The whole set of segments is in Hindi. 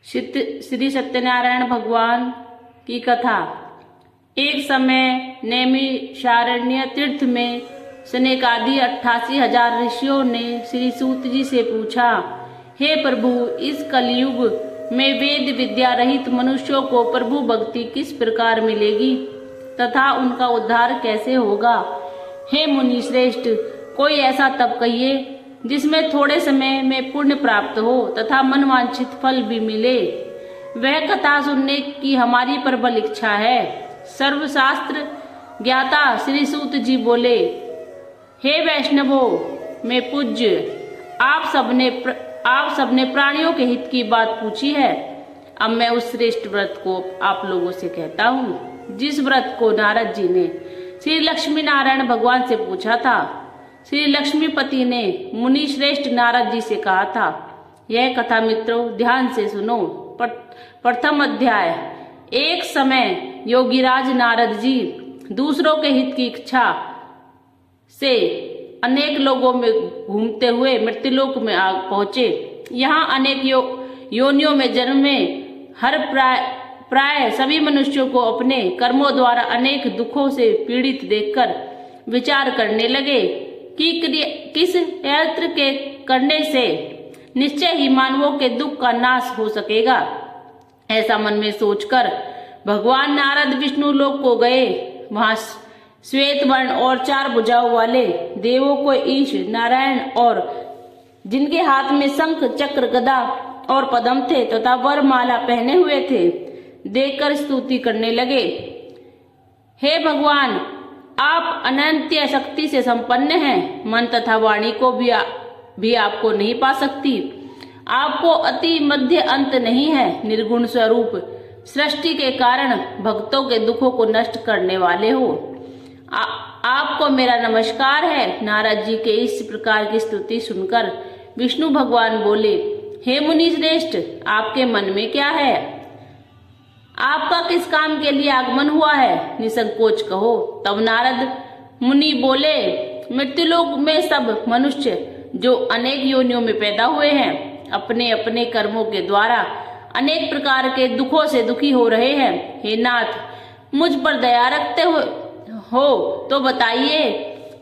श्री सत्यनारायण भगवान की कथा। एक समय नैमिषारण्य तीर्थ में सनकादि 88,000 ऋषियों ने श्री सूत जी से पूछा, हे प्रभु, इस कलयुग में वेद विद्या रहित मनुष्यों को प्रभु भक्ति किस प्रकार मिलेगी तथा उनका उद्धार कैसे होगा। हे मुनि श्रेष्ठ, कोई ऐसा तप कहिए जिसमें थोड़े समय में पुण्य प्राप्त हो तथा मनवांछित फल भी मिले। वह कथा सुनने की हमारी प्रबल इच्छा है। सर्वशास्त्र ज्ञाता श्री सूत जी बोले, हे वैष्णवों में पूज्य, आप सबने प्राणियों के हित की बात पूछी है। अब मैं उस श्रेष्ठ व्रत को आप लोगों से कहता हूँ जिस व्रत को नारद जी ने श्री लक्ष्मी नारायण भगवान से पूछा था। श्री लक्ष्मीपति ने मुनि श्रेष्ठ नारद जी से कहा था, यह कथा मित्रों ध्यान से सुनो। प्रथम अध्याय। एक समय योगीराज नारद जी दूसरों के हित की इच्छा से अनेक लोगों में घूमते हुए मृत्युलोक में आ पहुंचे। यहाँ अनेक योनियों में जन्मे हर प्राय सभी मनुष्यों को अपने कर्मों द्वारा अनेक दुखों से पीड़ित देखकर विचार करने लगे कि किस यंत्र के करने से निश्चय ही मानवों के दुख का नाश हो सकेगा। ऐसा मन में सोचकर भगवान नारद विष्णु लोक को गए। वहां श्वेत वर्ण और 4 भुजाओं वाले देवों को ईश नारायण और जिनके हाथ में शंख चक्र गदा और पद्म थे तथा वरमाला पहने हुए थे देखकर स्तुति करने लगे। हे भगवान, आप अनंत शक्ति से संपन्न हैं। मन तथा वाणी को भी आपको नहीं पा सकती। आपको अति मध्य अंत नहीं है। निर्गुण स्वरूप सृष्टि के कारण भक्तों के दुखों को नष्ट करने वाले हो। आपको मेरा नमस्कार है। नारद जी के इस प्रकार की स्तुति सुनकर विष्णु भगवान बोले, हे मुनि श्रेष्ठ, आपके मन में क्या है? आपका किस काम के लिए आगमन हुआ है? निसंकोच कहो। तब नारद मुनि बोले, मृत्युलोक में सब मनुष्य जो अनेक योनियों में पैदा हुए हैं अपने अपने कर्मों के द्वारा अनेक प्रकार के दुखों से दुखी हो रहे हैं। हे नाथ, मुझ पर दया रखते हो तो बताइए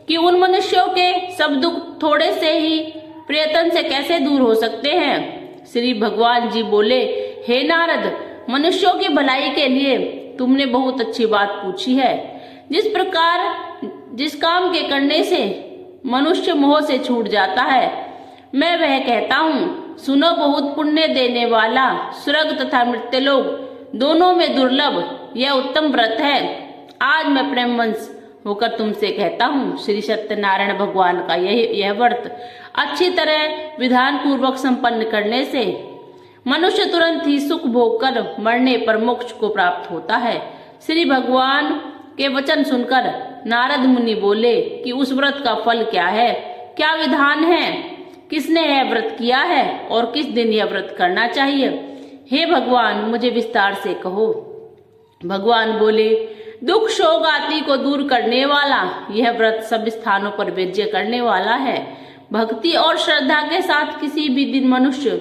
कि उन मनुष्यों के सब दुख थोड़े से ही प्रयत्न से कैसे दूर हो सकते हैं। श्री भगवान जी बोले, हे नारद, मनुष्यों की भलाई के लिए तुमने बहुत अच्छी बात पूछी है। जिस काम के करने से मनुष्य मोह से छूट जाता है, मैं वह कहता हूँ। सुनो, बहुत पुण्य देने वाला स्वर्ग तथा मृत्युलोक दोनों में दुर्लभ यह उत्तम व्रत है। आज मैं प्रेमवंश होकर तुमसे कहता हूँ, श्री सत्यनारायण भगवान का यह व्रत अच्छी तरह विधान पूर्वक संपन्न करने से मनुष्य तुरंत ही सुख भोग कर मरने पर मोक्ष को प्राप्त होता है। श्री भगवान के वचन सुनकर नारद मुनि बोले कि उस व्रत का फल क्या है, क्या विधान है, किसने यह व्रत किया है और किस दिन यह व्रत करना चाहिए। हे भगवान, मुझे विस्तार से कहो। भगवान बोले, दुख शोक आदि को दूर करने वाला यह व्रत सब स्थानों पर विजय करने वाला है। भक्ति और श्रद्धा के साथ किसी भी दिन मनुष्य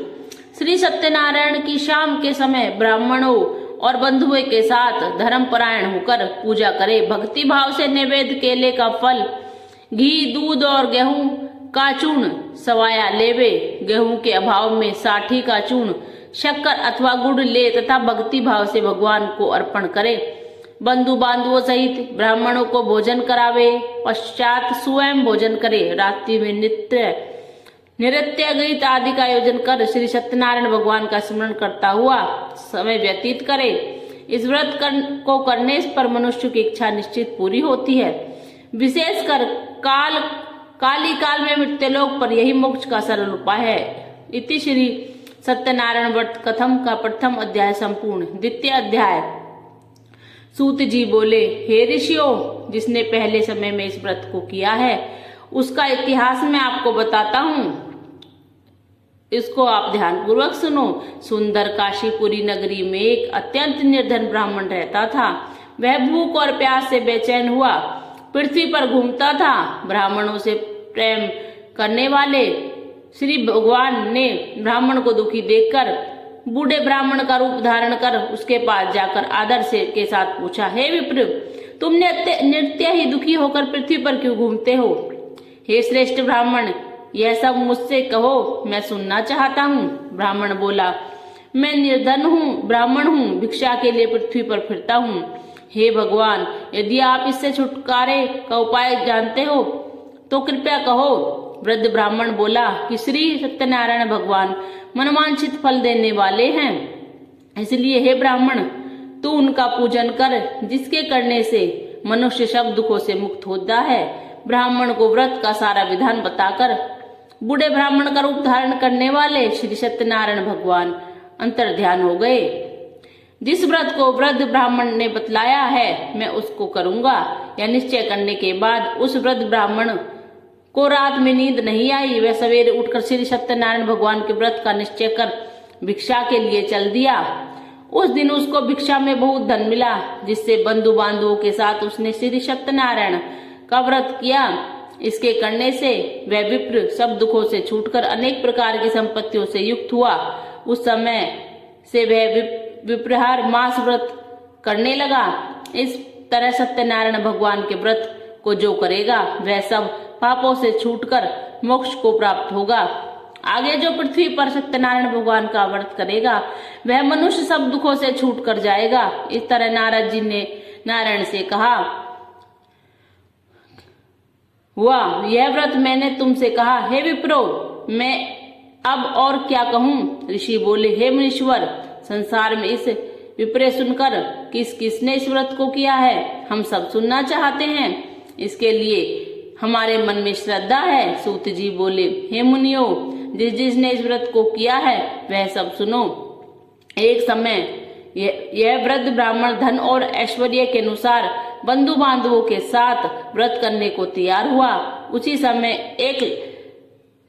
श्री सत्यनारायण की शाम के समय ब्राह्मणों और बंधुओं के साथ धर्मपरायण होकर पूजा करे। भक्ति भाव से नैवेद्य केले का फल, घी, दूध और गेहूं का चूर्ण सवाया लेवे। गेहूं के अभाव में साठी का चूर्ण, शक्कर अथवा गुड़ ले तथा भक्ति भाव से भगवान को अर्पण करे। बंधु बांधवों सहित ब्राह्मणों को भोजन करावे, पश्चात स्वयं भोजन करे। रात्रि में नृत्य गीत आदि का आयोजन कर श्री सत्यनारायण भगवान का स्मरण करता हुआ समय व्यतीत करे। इस व्रत को करने पर मनुष्य की इच्छा निश्चित पूरी होती है। विशेषकर काली काल में मृत्युलोक पर यही मोक्ष का सरल उपाय है। इति श्री सत्यनारायण व्रत कथम का प्रथम अध्याय संपूर्ण। द्वितीय अध्याय। सूत जी बोले, हे ऋषियों, जिसने पहले समय में इस व्रत को किया है उसका इतिहास मैं आपको बताता हूँ, इसको आप ध्यान पूर्वक सुनो। सुंदर काशीपुरी नगरी में एक अत्यंत निर्धन ब्राह्मण रहता था। वह भूख और प्यास से बेचैन हुआ पृथ्वी पर घूमता था। ब्राह्मणों से प्रेम करने वाले श्री भगवान ने ब्राह्मण को दुखी देखकर बूढ़े ब्राह्मण का रूप धारण कर उसके पास जाकर आदर से के साथ पूछा, हे विप्र, तुम नित्य ही दुखी होकर पृथ्वी पर क्यों घूमते हो? हे श्रेष्ठ ब्राह्मण, यह सब मुझसे कहो, मैं सुनना चाहता हूँ। ब्राह्मण बोला, मैं निर्धन हूँ, ब्राह्मण हूँ, भिक्षा के लिए पृथ्वी पर फिरता हूँ। हे भगवान, यदि आप इससे छुटकारे का उपाय जानते हो तो कृपया कहो। वृद्ध ब्राह्मण बोला कि श्री सत्यनारायण भगवान मनवांछित फल देने वाले हैं, इसलिए हे ब्राह्मण, तू उनका पूजन कर, जिसके करने से मनुष्य सब दुखों से मुक्त होता है। ब्राह्मण को व्रत का सारा विधान बताकर बूढ़े ब्राह्मण का रूप धारण करने वाले श्री सत्यनारायण भगवान अंतर्ध्यान हो गए। जिस व्रत को वृद्ध ब्राह्मण ने बतलाया है मैं उसको करूंगा, यह निश्चय करने के बाद उस वृद्ध ब्राह्मण को रात में नींद नहीं आई। वह सवेरे उठकर श्री सत्यनारायण भगवान के व्रत का निश्चय कर भिक्षा के लिए चल दिया। उस दिन उसको भिक्षा में बहुत धन मिला, जिससे बंधु बांधवों के साथ उसने श्री सत्यनारायण का व्रत किया। इसके करने से वह विप्र सब दुखों से छूटकर अनेक प्रकार की संपत्तियों से युक्त हुआ। उस समय से वह विप्रहार मास व्रत करने लगा। इस तरह सत्यनारायण भगवान के व्रत को जो करेगा वह सब पापों से छूटकर मोक्ष को प्राप्त होगा। आगे जो पृथ्वी पर सत्यनारायण भगवान का व्रत करेगा वह मनुष्य सब दुखों से छूट कर जाएगा। इस तरह नारद जी ने नारायण से कहा, हुआ यह व्रत मैंने तुमसे कहा। हे विप्रो, मैं अब और क्या कहूँ? ऋषि बोले, हे मुनीश्वर, संसार में इस विप्रे सुनकर किसने इस व्रत को किया है, हम सब सुनना चाहते हैं। इसके लिए हमारे मन में श्रद्धा है। सूत जी बोले, हे मुनियो, जिसने इस व्रत को किया है वह सब सुनो। एक समय यह वृद्ध ब्राह्मण धन और ऐश्वर्य के अनुसार बंधु बांधवों के साथ व्रत करने को तैयार हुआ। उसी समय एक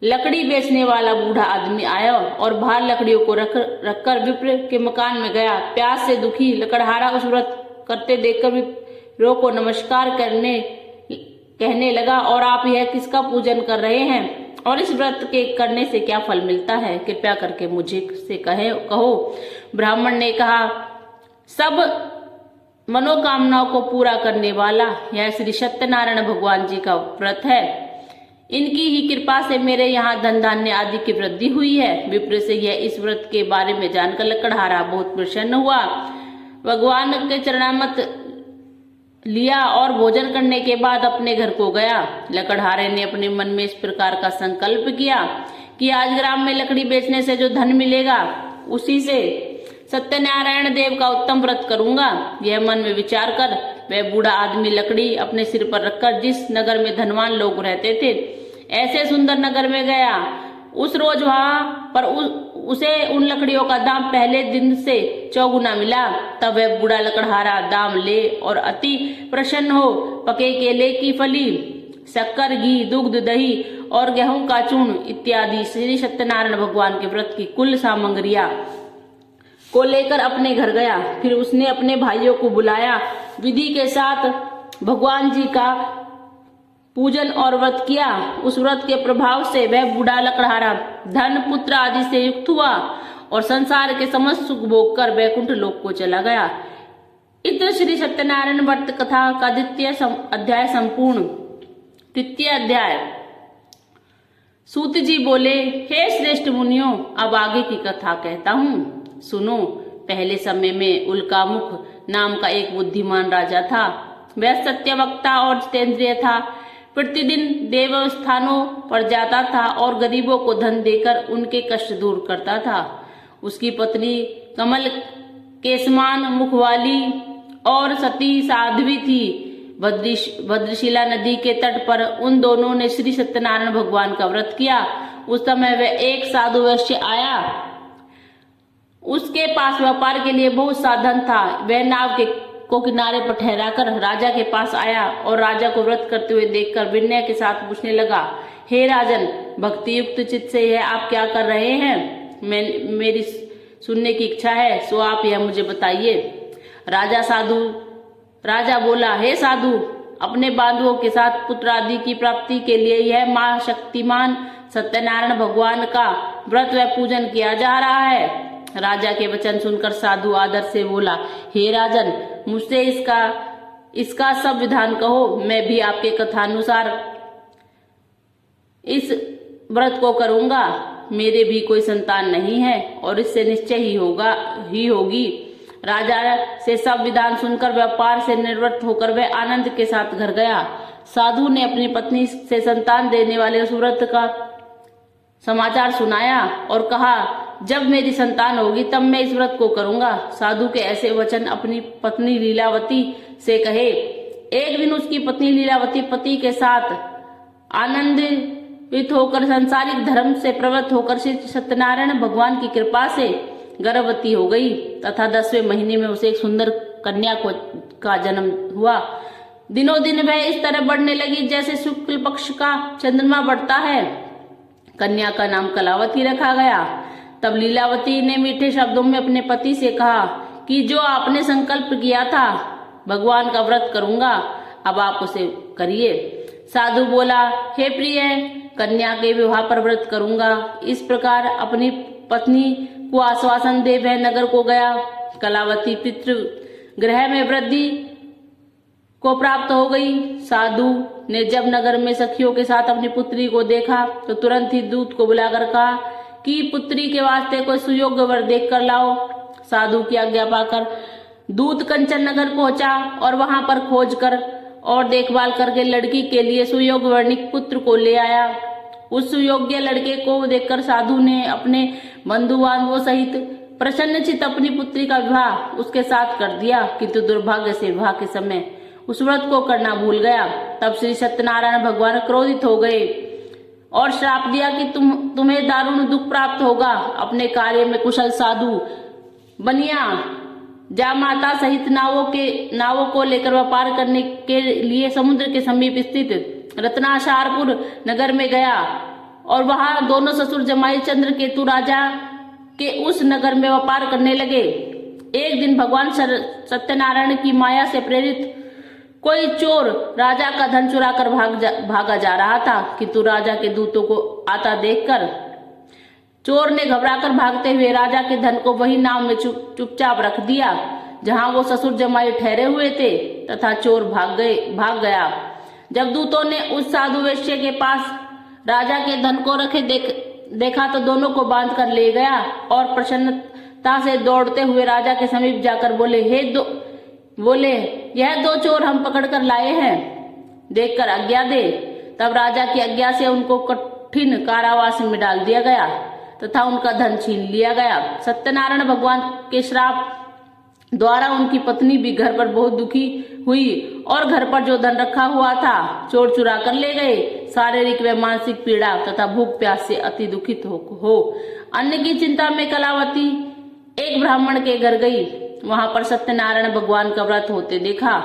लकड़ी बेचने वाला बूढ़ा आदमी आया और बाहर लकड़ियों को रखकर विप्र के मकान में गया। प्यास से दुखी लकड़हारा उस व्रत करते देखकर विप्रो को नमस्कार कहने लगा, और आप यह किसका पूजन कर रहे हैं और इस व्रत के करने से क्या फल मिलता है? कृपया करके मुझे से कहो। ब्राह्मण ने कहा, सब मनोकामनाओं को पूरा करने वाला यह श्री सत्यनारायण भगवान जी का व्रत है। इनकी ही कृपा से मेरे यहाँ धन धान्य आदि की वृद्धि हुई है। विप्र से यह इस व्रत के बारे में जानकर लकड़हारा बहुत प्रसन्न हुआ। भगवान के चरणामृत लिया और भोजन करने के बाद अपने घर को गया। लकड़हारे ने अपने मन में इस प्रकार का संकल्प किया कि आज ग्राम में लकड़ी बेचने से जो धन मिलेगा उसी से सत्यनारायण देव का उत्तम व्रत करूंगा। यह मन में विचार कर वह बूढ़ा आदमी लकड़ी अपने सिर पर रखकर जिस नगर में धनवान लोग रहते थे ऐसे सुंदर नगर में गया। उस रोज वहां पर उसे उन लकड़ियों का दाम पहले दिन से 4 गुना मिला। तब वह बूढ़ा लकड़हारा दाम ले और अति प्रसन्न हो पके केले की फली, शक्कर, घी, दुग्ध, दही और गेहूं का चूर्ण इत्यादि श्री सत्यनारायण भगवान के व्रत की कुल सामग्रियां को लेकर अपने घर गया। फिर उसने अपने भाइयों को बुलाया, विधि के साथ भगवान जी का पूजन और व्रत किया। उस व्रत के प्रभाव से वह बूढ़ा लकड़हारा धन, पुत्र आदि से युक्त हुआ और संसार के समस्त सुख भोग कर वैकुंठ लोक को चला गया। इतना श्री सत्यनारायण व्रत कथा का द्वितीय अध्याय संपूर्ण। तृतीय अध्याय। सूत जी बोले, हे श्रेष्ठ मुनियों, अब आगे की कथा कहता हूँ, सुनो। पहले समय में उल्कामुख नाम का एक बुद्धिमान राजा था। वह सत्यवक्ता और जितेंद्रिय था। प्रतिदिन देवस्थानों पर जाता था और गरीबों को धन देकर उनके कष्ट दूर करता था। उसकी पत्नी कमल के समान मुख वाली और सती साध्वी थी। भद्रशिला नदी के तट पर उन दोनों ने श्री सत्यनारायण भगवान का व्रत किया। उस समय वह एक साधु वैश्य आया। उसके पास व्यापार के लिए बहुत साधन था। वह नाव को किनारे पर ठहराकर राजा के पास आया और राजा को व्रत करते हुए देखकर विनय के साथ पूछने लगा, हे राजन, भक्ति युक्त चित्त से यह आप क्या कर रहे हैं? मेरी सुनने की इच्छा है, सो आप यह मुझे बताइए। राजा बोला, हे साधु, अपने बांधवों के साथ पुत्र आदि की प्राप्ति के लिए यह महाशक्तिमान सत्यनारायण भगवान का व्रत व पूजन किया जा रहा है। राजा के वचन सुनकर साधु आदर से बोला, हे राजन, मुझसे इसका सब विधान कहो, मैं भी आपके कथानुसार इस व्रत को करूंगा। मेरे भी कोई संतान नहीं है और इससे निश्चय ही होगी। राजा से सब विधान सुनकर व्यापार से निवृत्त होकर वह आनंद के साथ घर गया। साधु ने अपनी पत्नी से संतान देने वाले उस व्रत का समाचार सुनाया और कहा, जब मेरी संतान होगी तब मैं इस व्रत को करूंगा। साधु के ऐसे वचन अपनी पत्नी लीलावती से कहे। एक दिन उसकी पत्नी लीलावती पति के साथ आनंदित होकर सांसारिक धर्म से प्रवृत्त होकर श्री सत्यनारायण भगवान की कृपा से गर्भवती हो गई तथा 10वें महीने में उसे एक सुंदर कन्या का जन्म हुआ। दिनों दिन वह इस तरह बढ़ने लगी जैसे शुक्ल पक्ष का चंद्रमा बढ़ता है। कन्या का नाम कलावती रखा गया। तब लीलावती ने मीठे शब्दों में अपने पति से कहा कि जो आपने संकल्प किया था, भगवान का व्रत करूंगा, अब आप उसे करिए। साधु बोला, हे प्रिय, कन्या के विवाह पर व्रत करूंगा। इस प्रकार अपनी पत्नी को आश्वासन दे वह नगर को गया। कलावती पितृ गृह में वृद्धि को प्राप्त हो गई। साधु ने जब नगर में सखियों के साथ अपनी पुत्री को देखा तो तुरंत ही दूत को बुलाकर कहा कि पुत्री के वास्ते कोई सुयोग्य वर देख कर लाओ। साधु की आज्ञा पाकर दूत कंचन नगर पहुंचा और वहां पर खोज कर और देखभाल करके लड़की के लिए सुयोग्य वर्णिक पुत्र को ले आया। उस सुयोग्य लड़के को देखकर साधु ने अपने बंधु बांधवों सहित प्रसन्नचित अपनी पुत्री का विवाह उसके साथ कर दिया, किंतु दुर्भाग्य से विवाह के समय उस व्रत को करना भूल गया। तब श्री सत्यनारायण भगवान क्रोधित हो गए और श्राप दिया कि तुम्हें दारुण दुख प्राप्त होगा। अपने कार्य में कुशल साधु बनिया जा माता सहित नावों को लेकर व्यापार करने के लिए समुद्र के समीप स्थित रत्नाशारपुर नगर में गया और वहां दोनों ससुर जमाई चंद्रकेतु राजा के उस नगर में व्यापार करने लगे। एक दिन भगवान सत्यनारायण की माया से प्रेरित कोई चोर राजा का धन चुरा कर भागा जा रहा था, किंतु राजा के दूतों को आता देखकर चोर ने घबराकर भागते हुए राजा के धन को वही नाव में चुपचाप रख दिया जहां वो ससुर जमाई ठहरे हुए थे तथा चोर भाग गया। जब दूतों ने उस साधु वैश्य के पास राजा के धन को रखे देखा तो दोनों को बांध कर ले गया और प्रसन्नता से दौड़ते हुए राजा के समीप जाकर बोले, यह दो चोर हम पकड़ कर लाए हैं, देखकर आज्ञा दे। तब राजा की आज्ञा से उनको कठिन कारावास में डाल दिया गया तथा उनका धन छीन लिया गया। सत्यनारायण भगवान के श्राप द्वारा उनकी पत्नी भी घर पर बहुत दुखी हुई और घर पर जो धन रखा हुआ था चोर चुरा कर ले गए। शारीरिक व मानसिक पीड़ा तथा भूख प्यास से अति दुखित हो अन्न की चिंता में कलावती एक ब्राह्मण के घर गई। वहां पर सत्यनारायण भगवान का व्रत होते देखा।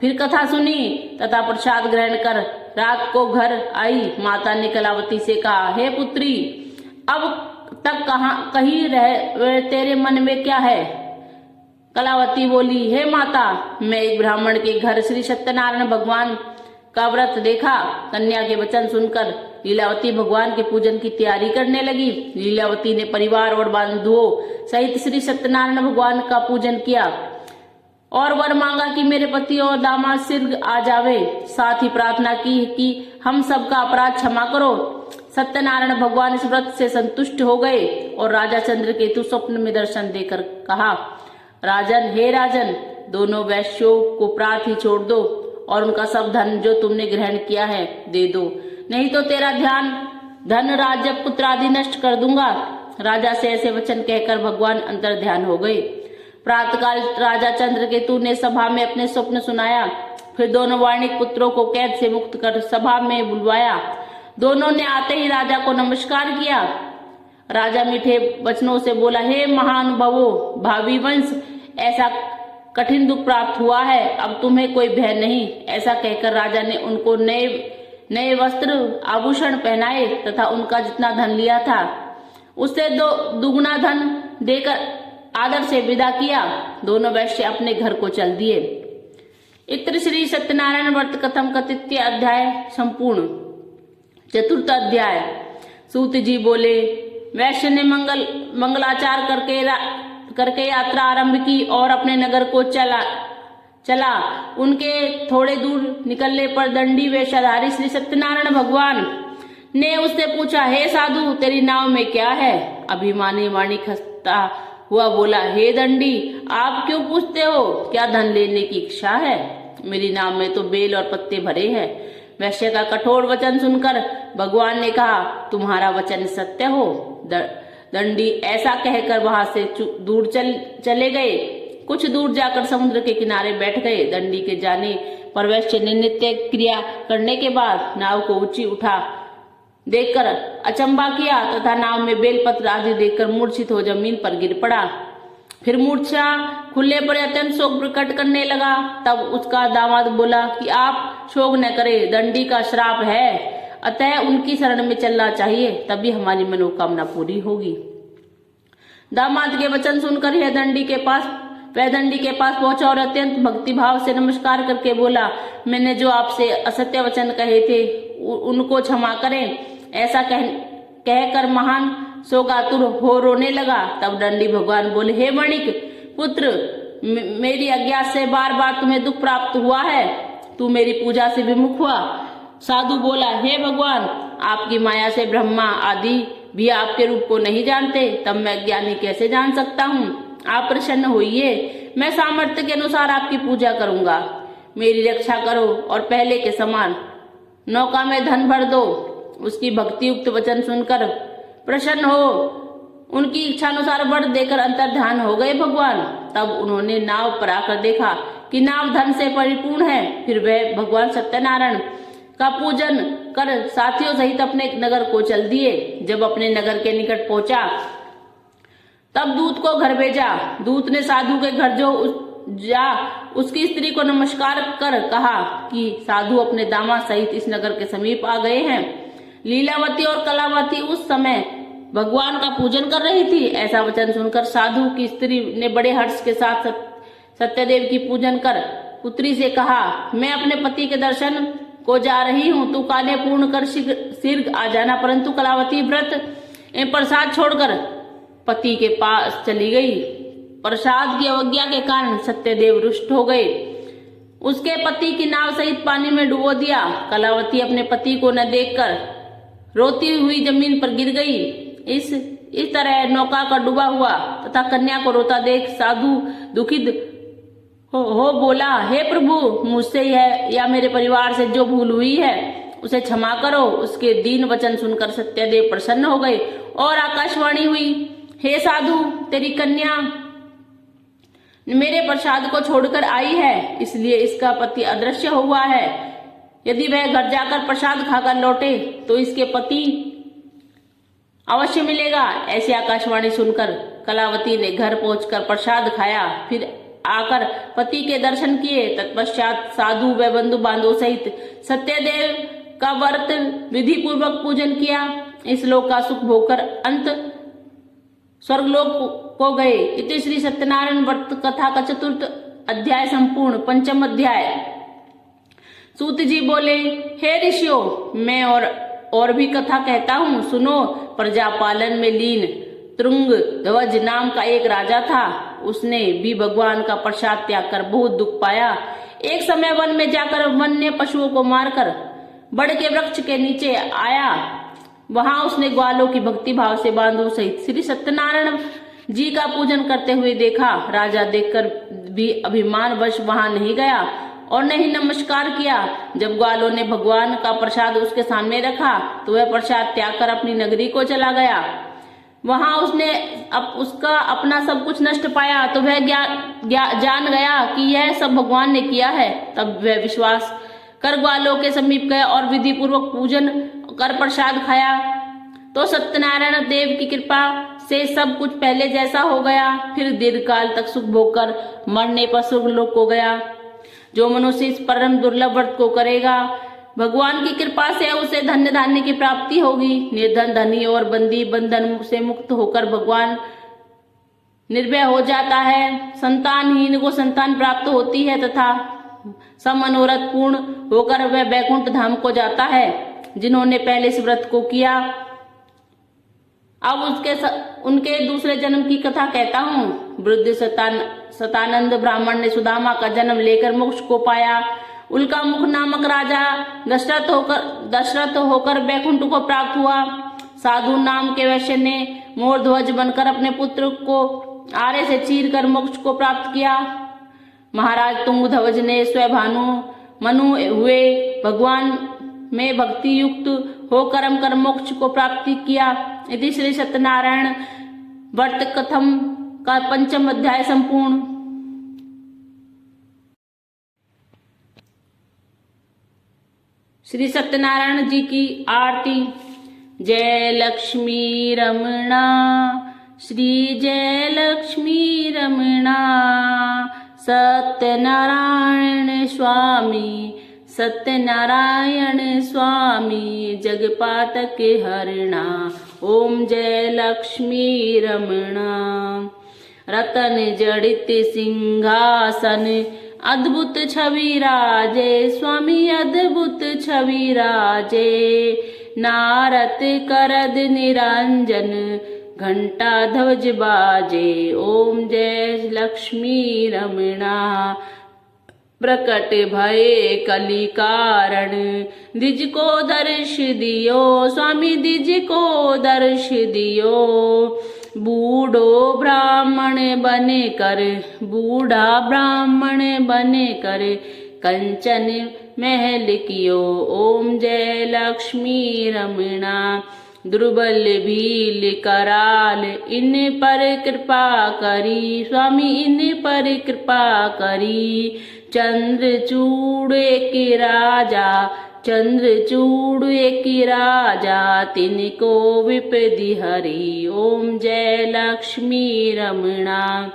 फिर कथा सुनी तथा प्रसाद ग्रहण कर रात को घर आई। माता ने कलावती से कहा, हे पुत्री, अब तक कहीं रह तेरे मन में क्या है? कलावती बोली, हे माता, मैं एक ब्राह्मण के घर श्री सत्यनारायण भगवान का व्रत देखा। कन्या के वचन सुनकर लीलावती भगवान के पूजन की तैयारी करने लगी। लीलावती ने परिवार और बंधुओं सहित श्री सत्यनारायण भगवान का पूजन किया और वर मांगा कि मेरे पति और दामाद शीघ्र आ जावे। साथ ही प्रार्थना की कि हम सबका अपराध क्षमा करो। सत्यनारायण भगवान इस व्रत से संतुष्ट हो गए और राजा चंद्रकेतु स्वप्न में दर्शन देकर कहा, राजन, हे राजन, दोनों वैश्यों को प्रात ही छोड़ दो और उनका सब धन जो तुमने ग्रहण किया है दे दो, नहीं तो तेरा धन राज्य पुत्र आदि नष्ट कर दूंगा। राजा से ऐसे वचन कहकर भगवान अंतर ध्यान हो गए। प्रातःकाल राजा चंद्रकेतु ने सभा में अपने स्वप्न सुनाया। फिर दोनों वाणिक पुत्रों को कैद से मुक्त कर सभा में बुलवाया। दोनों ने आते ही राजा को नमस्कार किया। राजा मीठे वचनों से बोला, हे महानुभावो, भावी वंश, ऐसा कठिन दुख प्राप्त हुआ है, अब तुम्हें कोई भय नहीं। ऐसा कहकर राजा ने उनको नए वस्त्र आभूषण पहनाए तथा उनका जितना धन लिया था उससे दुगुना धन देकर आदर से विदा किया। दोनों वैश्य अपने घर को चल दिए। इत्र श्री सत्यनारायण व्रत कथम कथित अध्याय संपूर्ण। चतुर्थ अध्याय। सूत जी बोले, वैश्य ने मंगलाचार करके यात्रा आरंभ की और अपने नगर को चला। उनके थोड़े दूर निकलने पर दंडी वेशधारी श्री सत्यनारायण भगवान ने उससे पूछा, हे साधु, तेरी नाव में क्या है? अभिमानी वाणी खसता हुआ बोला, हे दंडी, आप क्यों पूछते हो? क्या धन लेने की इच्छा है? मेरी नाव में तो बेल और पत्ते भरे हैं। वैश्य का कठोर वचन सुनकर भगवान ने कहा, तुम्हारा वचन सत्य हो। दंडी ऐसा कहकर वहां से दूर चले गए। कुछ दूर जाकर समुद्र के किनारे बैठ गए। दंडी के जाने पर वैश्य ने नित्य क्रिया करने के बाद नाव को ऊंची उठा देखकर अचंबा किया तथा नाव में बेलपत्र आदि देखकर मूर्छित हो जमीन पर गिर पड़ा। फिर मूर्छा खुलने पर अत्यंत शोक प्रकट करने लगा। तब उसका दामाद बोला कि आप शोक न करें, दंडी का श्राप है, अतः उनकी शरण में चलना चाहिए, तभी हमारी मनोकामना पूरी होगी। दामाद के वचन सुनकर वह दंडी के पास पहुंचा और अत्यंत भक्तिभाव से नमस्कार करके बोला, मैंने जो आपसे असत्य वचन कहे थे उनको क्षमा करें। ऐसा कहकर महान शोकातुर हो रोने लगा। तब दंडी भगवान बोले, हे वणिक पुत्र, मेरी अज्ञा से बार बार तुम्हें दुख प्राप्त हुआ है, तू मेरी पूजा से विमुख हुआ। साधु बोला, हे भगवान, आपकी माया से ब्रह्मा आदि भी आपके रूप को नहीं जानते, तब मैं ज्ञानी कैसे जान सकता हूँ? आप प्रसन्न होइए, मैं सामर्थ्य के अनुसार आपकी पूजा करूंगा। मेरी रक्षा करो और पहले के समान नौका में धन भर दो। उसकी भक्ति युक्त वचन सुनकर प्रसन्न हो उनकी इच्छानुसार वर देकर अंतर्ध्यान हो गए भगवान। तब उन्होंने नाव पर आकर देखा कि नाव धन से परिपूर्ण है। फिर वह भगवान सत्यनारायण का पूजन कर साथियों सहित अपने नगर को चल दिए। जब अपने नगर के निकट पहुंचा तब दूत को घर भेजा। दूत ने साधु के घर उसकी स्त्री को नमस्कार कर कहा कि साधु अपने दामाद सहित इस नगर के समीप आ गए हैं। लीलावती और कलावती उस समय भगवान का पूजन कर रही थी। ऐसा वचन सुनकर साधु की स्त्री ने बड़े हर्ष के साथ सत्यदेव की पूजन कर पुत्री से कहा, मैं अपने पति के दर्शन को जा रही हूँ, तू कार्य पूर्ण कर शीघ्र आ जाना। परंतु कलावती व्रत प्रसाद छोड़कर पति के पास चली गई। प्रसाद की अवज्ञा के कारण सत्यदेव रुष्ट हो गए। उसके पति की नाव सहित पानी में डुबो दिया। कलावती अपने पति को न देखकर रोती हुई जमीन पर गिर गई। इस तरह नौका का डूबा हुआ तथा कन्या को रोता देख साधु दुखित हो बोला, हे प्रभु, मुझसे या मेरे परिवार से जो भूल हुई है उसे क्षमा करो। उसके दीन वचन सुनकर सत्यदेव प्रसन्न हो गए और आकाशवाणी हुई, हे साधु, तेरी कन्या मेरे प्रसाद को छोड़कर आई है, इसलिए इसका पति अदृश्य हुआ है। यदि वह घर जाकर प्रसाद खाकर लौटे तो इसके पति अवश्य मिलेगा। ऐसी आकाशवाणी सुनकर कलावती ने घर पहुंचकर प्रसाद खाया, फिर आकर पति के दर्शन किए। तत्पश्चात साधु व बंधु बांधव सहित सत्यदेव का व्रत विधि पूर्वक पूजन किया। इस लोक का सुख भोगकर अंत स्वर्गलोक को गए। इति श्री सत्यनारायण व्रत कथा का चतुर्थ अध्याय संपूर्ण। पंचम अध्याय। सूत जी बोले, हे ऋषियों, मैं और भी कथा कहता हूँ, सुनो। प्रजा पालन में लीन तुंग ध्वज नाम का एक राजा था। उसने भी भगवान का प्रसाद त्याग कर बहुत दुख पाया। एक समय वन में जाकर वन्य पशुओं को मारकर बड़ के वृक्ष के नीचे आया। वहां उसने ग्वालों की भक्ति भाव से बांधव सहित श्री सत्यनारायण जी का पूजन करते हुए देखा। राजा देखकर भी अभिमान वश वहां नहीं गया और न ही नमस्कार किया। जब ग्वालों ने भगवान का प्रसाद उसके सामने रखा तो वह प्रसाद त्याग कर अपनी नगरी को चला गया। वहां उसने उसका अपना सब कुछ नष्ट पाया तो वह जान गया कि यह सब भगवान ने किया है। तब वह विश्वास कर ग्वालों के समीप गया और विधि पूर्वक पूजन कर प्रसाद खाया तो सत्यनारायण देव की कृपा से सब कुछ पहले जैसा हो गया। फिर दीर्घ काल तक सुख भोग कर मरने पर स्वर्गलोक को गया। जो मनुष्य इस परम दुर्लभ व्रत को करेगा, भगवान की कृपा से उसे धन्य धान्य की प्राप्ति होगी। निर्धन धनी और बंदी बंधन से मुक्त होकर भगवान निर्भय हो जाता है। संतानहीन को संतान प्राप्त होती है तथा सब मनोरथ पूर्ण होकर वह बैकुंठ धाम को जाता है। जिन्होंने पहले इस व्रत को किया अब उनके दूसरे जन्म की कथा कहता हूँ। वृद्ध सतानंद ब्राह्मण ने सुदामा का जन्म लेकर मोक्ष को पाया। उल्का मुख नामक राजा दशरथ होकर बैकुंठ को प्राप्त हुआ। साधु नाम के वैश्य ने मोरध्वज बनकर अपने पुत्र को आरे से चीरकर मोक्ष को प्राप्त किया। महाराज तुंगध्वज ने स्वभानु मनु हुए भगवान में भक्ति युक्त हो कर्म कर मोक्ष को प्राप्त किया। इति श्री सत्यनारायण व्रत कथम का 5वां अध्याय संपूर्ण। श्री सत्यनारायण जी की आरती। जय लक्ष्मी रमणा श्री जय लक्ष्मी रमणा सत्यनारायण स्वामी सत्यनारायण स्वामी जगपातक हरणा। ओम जय लक्ष्मी रमणा। रतन जड़ित सिंहासन अद्भुत छवि राजे स्वामी अद्भुत छवि राजे। नारत करद निरंजन घंटा ध्वज बाजे। ओम जय लक्ष्मी रमणा। प्रकट भये कली कारण द्विज को दर्श दियो स्वामी द्विज को दर्श दियो। बूढ़ो ब्राह्मण बने कर बूढ़ा ब्राह्मण बने कर कंचन महल कियो। ओम जय लक्ष्मी रमणा। दुर्बल भील कराल इन पर कृपा करी स्वामी इन पर कृपा करी। चंद्रचूड़ के राजा चंद्रचूड़ के राजा तिनको विपदि हरि। ओम जय लक्ष्मी रमणा।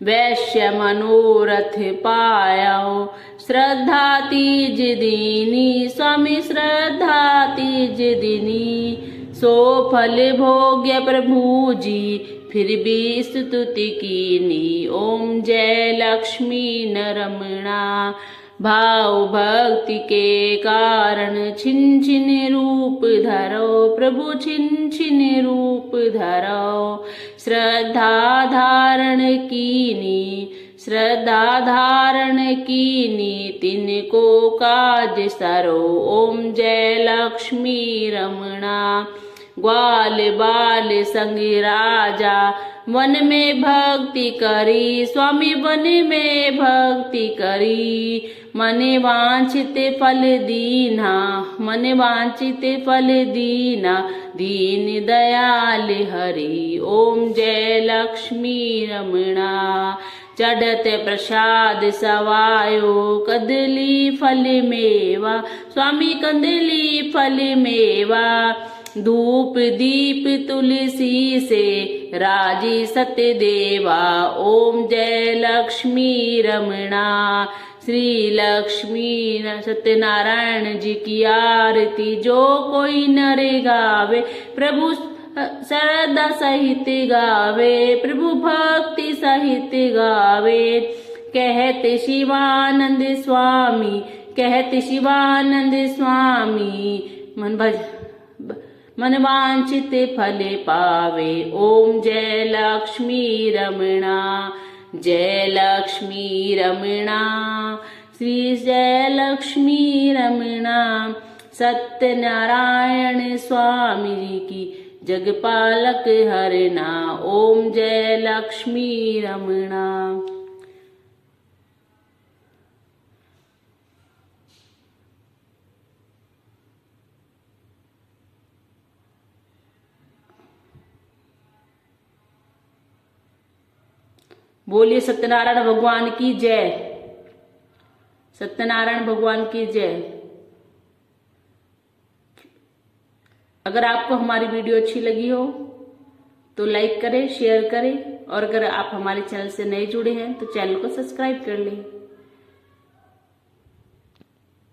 वैश्य मनोरथ पायो श्रद्धा तीज दीनी स्वामी श्रद्धा तीज दीनी। सो फल भोग्य प्रभु जी फिर भी स्तुति कीनी। ओम जय लक्ष्मी रमणा। भाव भक्ति के कारण छिन छिन रूप धरो प्रभु छिन छिन रूप धरो। श्रद्धा धारण कीनी श्रद्धा धारण कीनी तिनको काज सरो। ओम जय लक्ष्मी रमणा। ग्वाल बाल संग राजा वन में भक्ति करी स्वामी वन में भक्ति करी। मने वांछित फल दीना मने वांछित फल दीना दीन दयाल हरि। ओम जय लक्ष्मी रमणा। चढ़त प्रसाद सवायो कदली फल मेवा स्वामी कदली फल मेवा। धूप दीप तुलसी से राजी सत्य देवा। ओम जय लक्ष्मी रमणा। श्री लक्ष्मी सत्यनारायण जी की आरती जो कोई नर गावे प्रभु श्रद्धा सहित गावे प्रभु भक्ति सहित गावे। कहते शिवानंद स्वामी कहते शिवानंद स्वामी मन वांछित फल पावे। ओम जय लक्ष्मी रमणा। जय लक्ष्मी रमणा। श्री जय लक्ष्मी रमणा। सत्यनारायण स्वामी की जगपालक हरना। ओम जय लक्ष्मी रमणा। बोलिए सत्यनारायण भगवान की जय। सत्यनारायण भगवान की जय। अगर आपको हमारी वीडियो अच्छी लगी हो तो लाइक करें शेयर करें और अगर आप हमारे चैनल से नए जुड़े हैं तो चैनल को सब्सक्राइब कर लें।